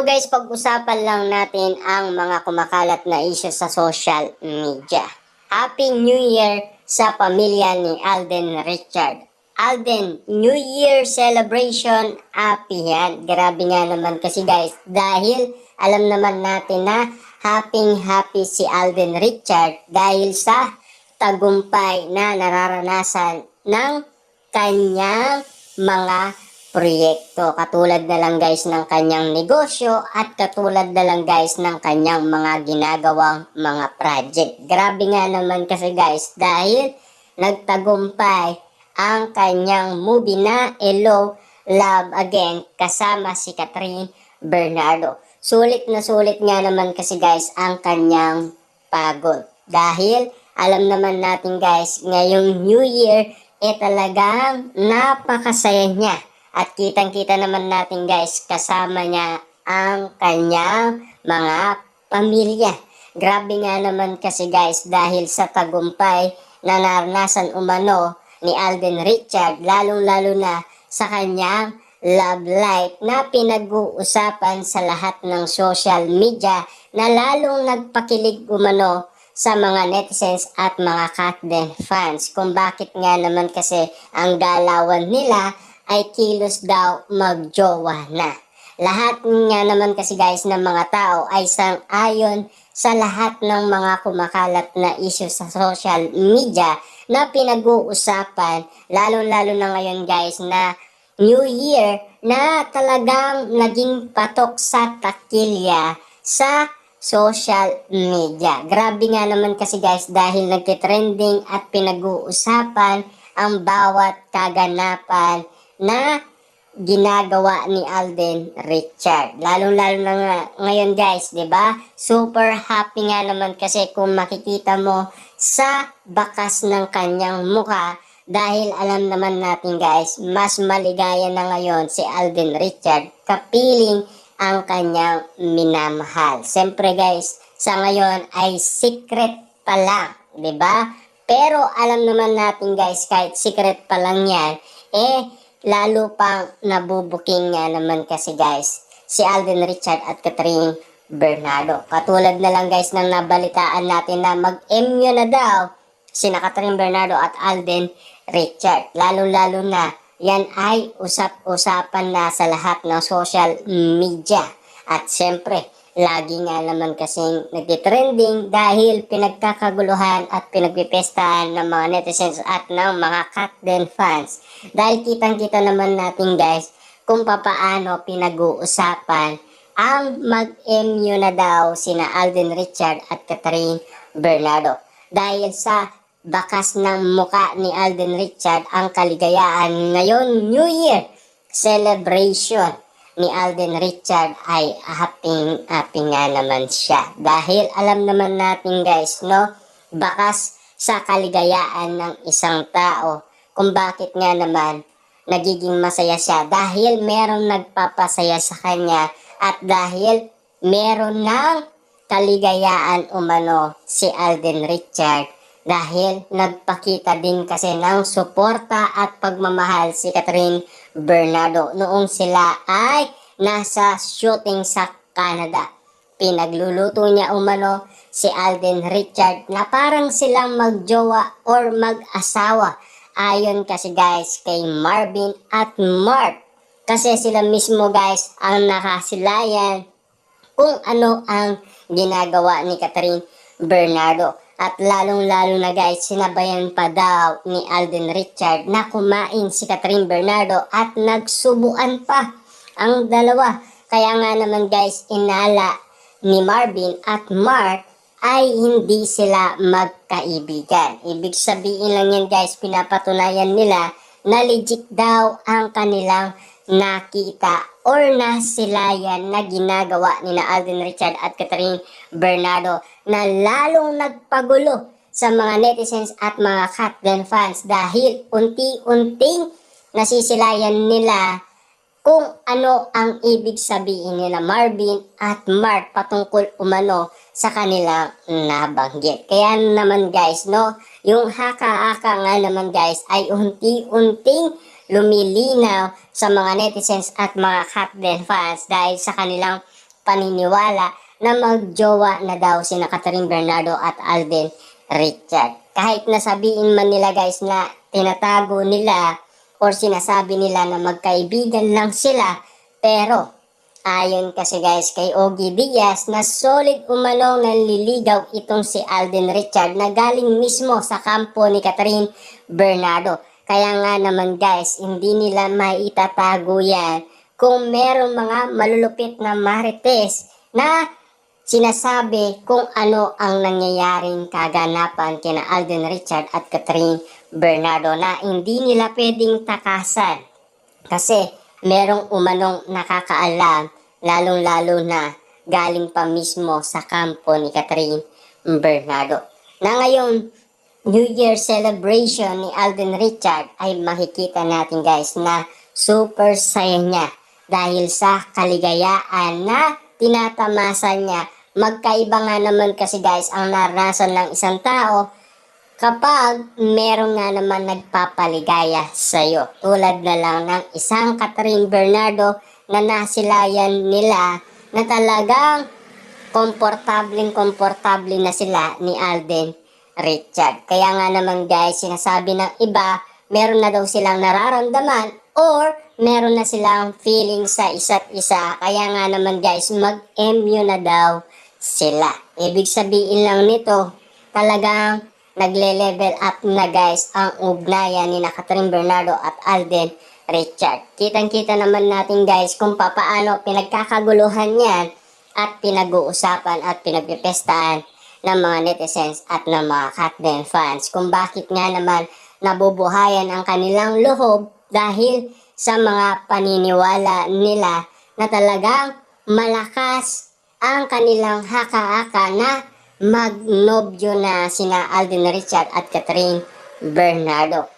guys, pag-usapan lang natin ang mga kumakalat na issue sa social media. Happy New Year sa pamilya ni Alden Richard. Alden, New Year celebration, happy yan. Grabe nga naman kasi guys, dahil alam naman natin na happy si Alden Richard dahil sa tagumpay na nararanasan ng kanyang mga proyekto. Katulad na lang guys ng kanyang negosyo at katulad na lang guys ng kanyang mga ginagawang mga project. Grabe nga naman kasi guys dahil nagtagumpay ang kanyang movie na Hello, Love Again kasama si Catherine Bernardo. Sulit na sulit nga naman kasi guys ang kanyang pagod. Dahil alam naman natin guys, ngayong New Year talagang napakasaya niya. At kitang-kita naman natin guys, kasama niya ang kanyang mga pamilya. Grabe nga naman kasi guys, dahil sa tagumpay na naranasan umano ni Alden Richard, lalong-lalo na sa kanyang love life na pinag-uusapan sa lahat ng social media na lalong nagpakilig umano sa mga netizens at mga Katden fans. Kung bakit nga naman kasi ang galawan nila ay kilos daw magjowa na. Lahat nga naman kasi guys ng mga tao ay sang-ayon sa lahat ng mga kumakalat na issue sa social media na pinag-uusapan, lalo-lalo na ngayon guys na New Year na talagang naging patok sa takilya sa social media. Grabe nga naman kasi guys dahil nagtitrending at pinag-uusapan ang bawat kaganapan na ginagawa ni Alden Richard. Lalo-lalo na ngayon guys, 'di ba? Super happy nga naman kasi kung makikita mo sa bakas ng kanyang mukha dahil alam naman natin guys, mas maligaya na ngayon si Alden Richard kapiling ang kanyang minamahal. Siyempre guys, sa ngayon ay secret pa lang, 'di ba? Pero alam naman natin guys, kahit secret pa lang 'yan, lalo pang nabubuking nga naman kasi guys si Alden Richard at Catherine Bernardo. Katulad na lang guys ng nabalitaan natin na mag-MU na daw sina Catherine Bernardo at Alden Richard. Lalo-lalo na yan ay usap-usapan na sa lahat ng social media. At syempre, lagi nga naman kasing nagtitrending dahil pinagkakaguluhan at pinagpipestahan ng mga netizens at ng mga Katden fans. Dahil kitang-kita naman natin guys kung papaano pinag-uusapan ang mag-MU na daw sina Alden Richard at Catherine Bernardo. Dahil sa bakas ng muka ni Alden Richard ang kaligayahan ngayon New Year celebration ni Alden Richard ay happy nga naman siya. Dahil alam naman natin guys, no, bakas sa kaligayaan ng isang tao kung bakit nga naman nagiging masaya siya. Dahil meron nagpapasaya sa kanya at dahil meron ng kaligayaan umano si Alden Richard. Dahil nagpakita din kasi ng suporta at pagmamahal si Catherine Bernardo noong sila ay nasa shooting sa Canada. Pinagluluto niya umano si Alden Richard na parang silang magjowa or mag-asawa. Ayon kasi guys kay Marvin at Mark. Kasi sila mismo guys ang nakasilayan kung ano ang ginagawa ni Catherine Bernardo. At lalong-lalo na guys, sinabayan pa daw ni Alden Richard na kumain si Catherine Bernardo at nagsubuan pa ang dalawa. Kaya nga naman guys, inala ni Marvin at Mark ay hindi sila magkaibigan. Ibig sabihin lang yan guys, pinapatunayan nila na legit daw ang kanilang nakita or nasilayan na ginagawa ni na Alden Richard at Catherine Bernardo na lalong nagpagulo sa mga netizens at mga Katden fans dahil unti-unting nasisilayan nila kung ano ang ibig sabihin nila Marvin at Mark patungkol umano sa kanilang nabanggit. Kaya naman guys, no, yung haka-haka nga naman guys ay unti-unting lumilinaw sa mga netizens at mga Katden fans dahil sa kanilang paniniwala na magjowa na daw sina Catherine Bernardo at Alden Richard. Kahit nasabihin man nila guys na tinatago nila or sinasabi nila na magkaibigan lang sila, pero ayon kasi guys kay Ogie Diaz na solid umanong nanliligaw itong si Alden Richard na galing mismo sa kampo ni Catherine Bernardo. Kaya nga naman guys, hindi nila maitatago yan kung merong mga malulupit na marites na sinasabi kung ano ang nangyayaring kaganapan kina Alden Richard at Catherine Bernardo na hindi nila pwedeng takasan. Kasi merong umanong nakakaalam, lalong-lalo na galing pa mismo sa kampo ni Catherine Bernardo. Na ngayon, New Year celebration ni Alden Richard ay makikita natin guys na super saya niya dahil sa kaligayaan na tinatamasa niya. Magkaiba nga naman kasi guys ang naranasan ng isang tao kapag meron nga naman nagpapaligaya sa'yo. Tulad na lang ng isang Catherine Bernardo na nasilayan nila na talagang komportable na sila ni Alden Richard. Kaya nga naman guys, sinasabi ng iba, meron na daw silang nararamdaman or meron na silang feeling sa isa't isa. Kaya nga naman guys, mag-MU na daw sila. Ibig sabihin lang nito, talagang nagle-level up na guys ang ugnayan ni Catherine Bernardo at Alden Richard. Kitang-kita naman natin guys kung papaano pinagkakaguluhan yan at pinag-uusapan at pinagpipestahan ng mga netizens at ng mga Katden fans kung bakit nga naman nabubuhayan ang kanilang loob dahil sa mga paniniwala nila na talagang malakas ang kanilang haka-haka na magnobyo na sina Alden Richard at Catherine Bernardo.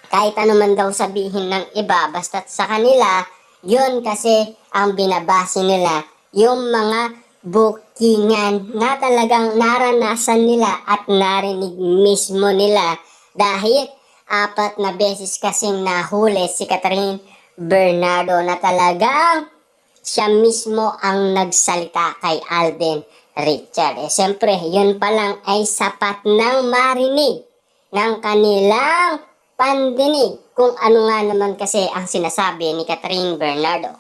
Kahit ano man daw sabihin ng iba, basta't sa kanila, yun kasi ang binabase nila, yung mga bookingan na talagang naranasan nila at narinig mismo nila dahil 4 na beses kasing nahuli si Catherine Bernardo na talagang siya mismo ang nagsalita kay Alden Richard. Siyempre, yun pa lang ay sapat ng marinig ng kanilang pandinig kung ano nga naman kasi ang sinasabi ni Catherine Bernardo.